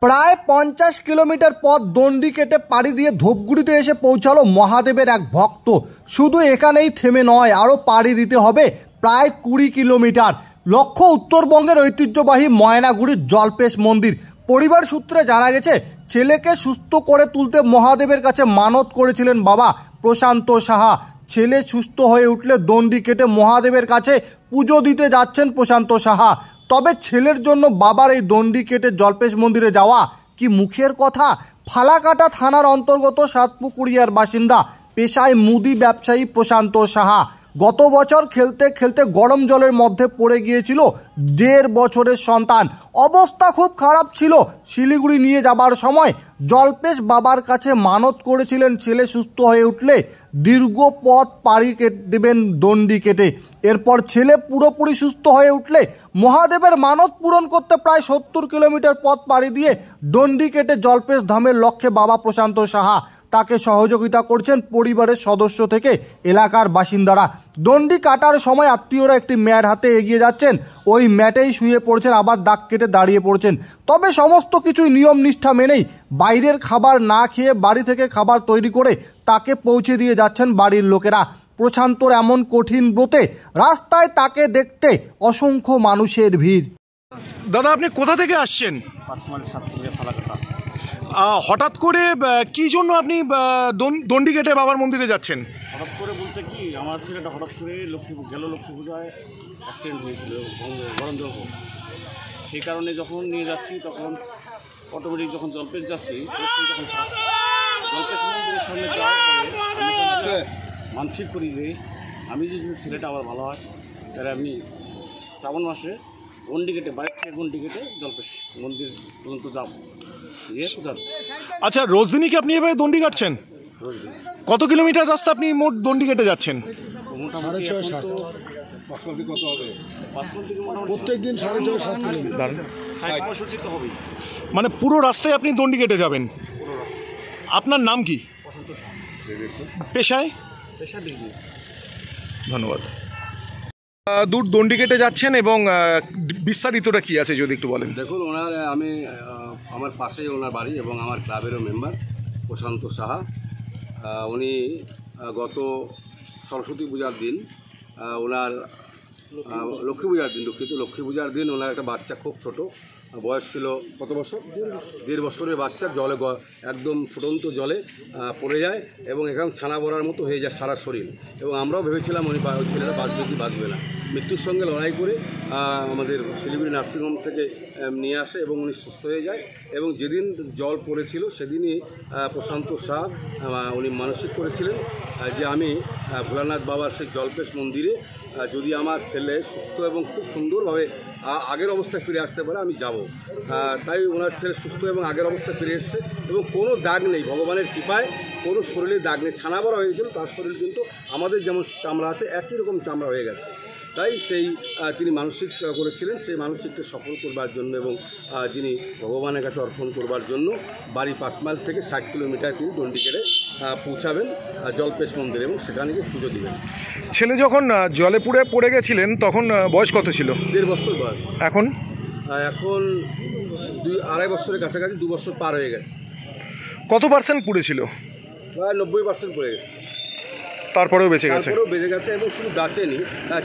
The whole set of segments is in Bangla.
প্রায় 50 কিলোমিটার পথ দণ্ডি কেটে পাড়ি দিয়ে ধূপগুড়িতে এসে পৌঁছালো মহাদেবের এক ভক্ত। শুধু এখানেই থেমে নয়, আরও পাড়ি দিতে হবে প্রায় 20 কিলোমিটার। লক্ষ্য উত্তরবঙ্গের ঐতিহ্যবাহী ময়নাগুড়ির জল্পেশ মন্দির। পরিবার সূত্রে জানা গেছে, ছেলেকে সুস্থ করে তুলতে মহাদেবের কাছে মানত করেছিলেন বাবা প্রশান্ত সাহা। ছেলে সুস্থ হয়ে উঠলে দণ্ডি কেটে মহাদেবের কাছে পুজো দিতে যাচ্ছেন প্রশান্ত সাহা। তবে ছেলের জন্য বাবার এই দণ্ডি কেটে জল্পেশ মন্দিরে যাওয়া কি মুখের কথা? ফালাকাটা থানার অন্তর্গত সাতপুকুরিয়ার বাসিন্দা, পেশায় মুদি ব্যবসায়ী প্রশান্ত সাহা। গত বছর খেলতে খেলতে গরম জলের মধ্যে পড়ে গিয়েছিল 1.5 বছরের সন্তান। অবস্থা খুব খারাপ ছিল। শিলিগুড়ি নিয়ে যাবার সময় জল্পেশ বাবার কাছে মানত করেছিলেন ছেলে সুস্থ হয়ে উঠলে দীর্ঘ পথ পাড়ি দেবেন দণ্ডি কেটে। এরপর ছেলে পুরোপুরি সুস্থ হয়ে উঠলে মহাদেবের মানত পূরণ করতে প্রায় 70 কিলোমিটার পথ পাড়ি দিয়ে দণ্ডি কেটে জল্পেশ ধামের লক্ষ্যে বাবা প্রশান্ত সাহা। তাকে সহযোগিতা করছেন পরিবারের সদস্য থেকে এলাকার বাসিন্দারা। দণ্ডি কাটার সময় আত্মীয়রা একটি ম্যাট হাতে এগিয়ে যাচ্ছেন, ওই ম্যাটেই শুয়ে পড়ছেন, আবার দাগ কেটে দাঁড়িয়ে পড়ছেন। তবে সমস্ত কিছুই নিয়ম নিষ্ঠা মেনেই বাইরের খাবার না খেয়ে বাড়ি থেকে খাবার তৈরি করে তাকে পৌঁছে দিয়ে যাচ্ছেন বাড়ির লোকেরা। প্রশান্তর এমন কঠিন ব্রতে রাস্তায় তাকে দেখতে অসংখ্য মানুষের ভিড়। দাদা, আপনি কোথা থেকে আসছেন? হঠাৎ করে কি জন্য আপনি দণ্ডি কেটে বাবার মন্দিরে যাচ্ছেন? হঠাৎ করে বলতে কি, আমার ছেলেটা হঠাৎ করে লক্ষ্মী পূজায় অ্যাক্সিডেন্ট হয়েছিল গরম জল। সেই কারণে যখন নিয়ে যাচ্ছি তখন অটোমেটিক যখন জল্পেশ যাচ্ছি তখন জল্পেশ মন্দিরের সামনে যাওয়ার পরে মানসিক করি যে আমি যদি ছেলেটা আবার ভালো হয় তাহলে আমি শ্রাবণ মাসে গন্ডি কেটে, বাড়ির থেকে গন্ডি কেটে জল্পেশ মন্দির পর্যন্ত যাবো। আচ্ছা, রোজ দিনই কি আপনি এভাবে দণ্ডি কাটছেন? কত কিলোমিটার রাস্তা আপনি মোট দণ্ডি কেটে যাচ্ছেন? প্রত্যেকদিন 6.5-7 কিলোমিটার। মানে পুরো রাস্তায় আপনি দণ্ডি কেটে যাবেন। আপনার নাম কি? পেশায়? ধন্যবাদ। দূর দণ্ডি কেটে যাচ্ছেন এবং বিস্তারিতটা কি আছে যদি একটু বলেন। দেখুন, আমার পাশেই ওনার বাড়ি এবং আমার ক্লাবেরও মেম্বার প্রশান্ত সাহা। উনি গত সরস্বতী পূজার দিন, লক্ষ্মী পূজার দিন ওনার একটা বাচ্চা, খুব ছোট বয়স ছিল, কত বছর? 1.5 বছরের বাচ্চা জলে একদম ফুটন্ত জলে পড়ে যায় এবং একদম ছানা বড়ার মতো হয়ে যায় সারা শরীর। এবং আমরাও ভেবেছিলাম ওই ছেলেটা বাঁচবে কি বাঁচবে না। মৃত্যুর সঙ্গে লড়াই করে আমাদের শিলিগুড়ি নার্সিংহোম থেকে নিয়ে আসে এবং উনি সুস্থ হয়ে যায়। এবং যেদিন জল পড়েছিল সেদিনই প্রশান্ত শাহ উনি মানসিক করেছিলেন যে আমি ভোলানাথ বাবার সেই জল্পেশ মন্দিরে যদি আমার ছেলে সুস্থ এবং খুব সুন্দরভাবে আগের অবস্থায় ফিরে আসতে পারে আমি যাব। তাই ওনার ছেলে সুস্থ এবং আগের অবস্থায় ফিরে এসছে এবং কোনো দাগ নেই, ভগবানের কৃপায় কোনো শরীরে দাগ নেই। ছানা বড়া হয়েছিল, তার শরীর কিন্তু আমাদের যেমন চামড়া আছে একই রকম চামড়া হয়ে গেছে। তাই তিনি মানসিক করেছিলেন, সেই মানসিকটা সফল করবার জন্য এবং যিনি ভগবানের কাছে অর্পণ করবার জন্য বাড়ি 5 মাইল থেকে 60 কিলোমিটার তিনি দণ্ডি কেটে পৌঁছাবেন জল্পেশ মন্দিরে এবং সেখানে গিয়ে পুজো দেবেন। ছেলে যখন জলে পড়ে গেছিলেন তখন বয়স কত ছিল? 1.5 বছর বয়স। এখন 2-2.5 বছরের কাছাকাছি, 2 বছর পার হয়ে গেছে। কত পার্সেন্ট পুড়েছিল? প্রায় 90% পড়ে গেছে। তারপরেও বেঁচে গেছে এবং শুধু বাঁচেনি,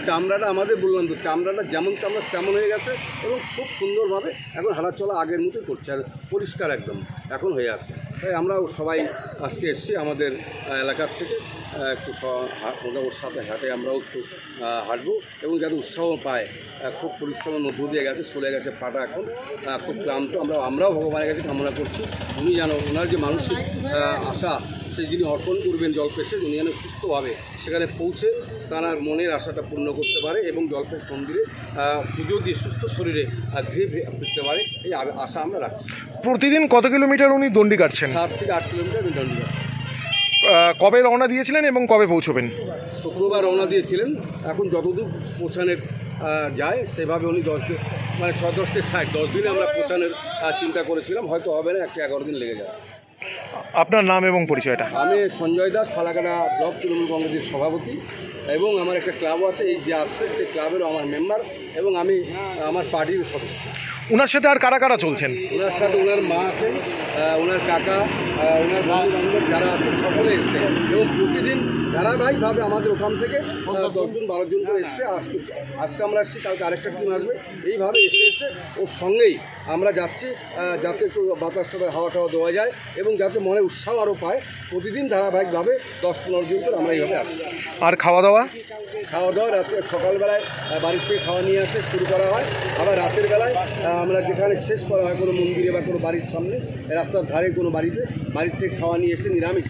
চামড়াটা আমাদের বললাম তো, চামড়াটা যেমন চামড়া তেমন হয়ে গেছে এবং খুব সুন্দরভাবে এখন হাঁটা চলা আগের মতোই করছে, আর পরিষ্কার একদম এখন হয়ে আছে। তাই আমরাও সবাই আজকে এসেছি আমাদের এলাকার থেকে একটু ওর সাথে হাঁটে, আমরাও একটু হাঁটবো এবং যাতে উৎসাহ পায়। খুব পরিশ্রমের মধ্য দিয়ে গেছে, চলে গেছে পাটা, এখন খুব ক্লান্ত। আমরাও ভগবানের কাছে কামনা করছি উনি যেন ওনার যে মানসিক আশা সেই যিনি অর্পণ করবেন জল্পেশে, উনি যেন সুস্থভাবে সেখানে পৌঁছে তার মনের আশাটা পূর্ণ করতে পারে এবং জল্পেশ মন্দিরে পুজো দিয়ে সুস্থ শরীরে ঘিরে ফিরতে পারে, এই আশা আমরা রাখছি। প্রতিদিন কত কিলোমিটার উনি দণ্ডি কাটছেন? 7 থেকে 8 কিলোমিটার উনি দণ্ডি কাটছেন। কবে রওনা দিয়েছিলেন এবং কবে পৌঁছবেন? শুক্রবার রওনা দিয়েছিলেন। এখন যতদূর পৌঁছানোর যায় সেভাবে উনি 10 দিনে আমরা পৌঁছানোর চিন্তা করেছিলাম, হয়তো হবে না, 11 দিন লেগে যায়। আপনার নাম এবং পরিচয়টা? আমি সঞ্জয় দাস, ফালাকাটা ব্লক তৃণমূল কংগ্রেসের সভাপতি এবং আমার একটা ক্লাবও আছে, এই যে আসছে সেই ক্লাবেরও আমার মেম্বার এবং আমি আমার পার্টির সদস্য। ওনার সাথে আর কারা কারা চলছেন? ওনার সাথে ওনার মা আছেন, ওনার কাকা, ওনার বন্ধু বান্ধব যারা আছেন সকলে এসছে এবং প্রতিদিন ধারাবাহিকভাবে আমাদের ওখান থেকে 10-12 জন করে এসছে। আজকে আমরা আসছি, কালকে আরেকটা টিম আসবে, এইভাবে এসে ওর সঙ্গেই আমরা যাচ্ছি যাতে একটু বাতাসটা হাওয়া টাওয়া দেওয়া যায় এবং যাতে মনে উৎসাহ আরও পায়। প্রতিদিন ধারাবাহিকভাবে 10-15 জন করে আমরা এইভাবে আসছি। আর খাওয়া দাওয়া রাতে সকালবেলায় বাড়ির থেকে খাওয়া নিয়ে আসে শুরু করা হয়, আবার রাতের বেলায় আমরা যেখানে শেষ করা হয় কোনো মন্দিরে বা কোনো বাড়ির সামনে রাস্তার ধারে কোনো বাড়ির থেকে খাওয়া নিয়ে এসে নিরামিষ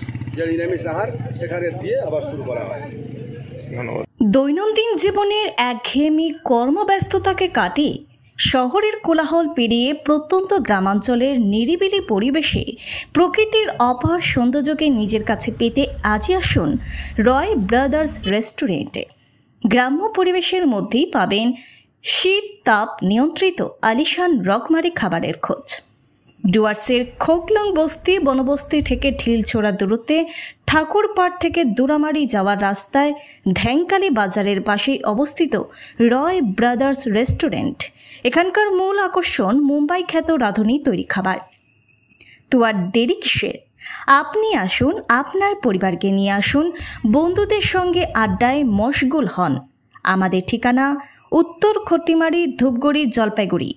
আহার সেখানে দিয়ে আবার শুরু করা হয়। ধন্যবাদ। দৈনন্দিন জীবনের একঘেয়েমি কর্মব্যস্ততাকে কাটিয়ে শহরের কোলাহল পেরিয়ে প্রত্যন্ত গ্রামাঞ্চলের নিরিবিলি পরিবেশে প্রকৃতির অপার সৌন্দর্যকে নিজের কাছে পেতে আজই আসুন রয় ব্রাদার্স রেস্টুরেন্টে। গ্রাম্য পরিবেশের মধ্যেই পাবেন শীত তাপ নিয়ন্ত্রিত আলিশান রকমারি খাবারের খোঁজ। ডুয়ার্সের খোকলং বস্তি বনবস্তি থেকে ঢিলছোড়া দূরত্বে ঠাকুরপাড় থেকে দুরামারি যাওয়ার রাস্তায় ধ্যাংকালি বাজারের পাশেই অবস্থিত রয় ব্রাদার্স রেস্টুরেন্ট। এখানকার মূল আকর্ষণ মুম্বাই খ্যাত রাঁধুনি তৈরি খাবার। তো আর দেরি কিসের? আপনি আসুন, আপনার পরিবারকে নিয়ে আসুন, বন্ধুদের সঙ্গে আড্ডায় মশগুল হন। আমাদের ঠিকানা উত্তর খট্টিমারি, ধূপগুড়ি, জলপাইগুড়ি।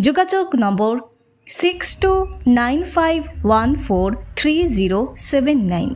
যোগাযোগ নম্বর 6295143079।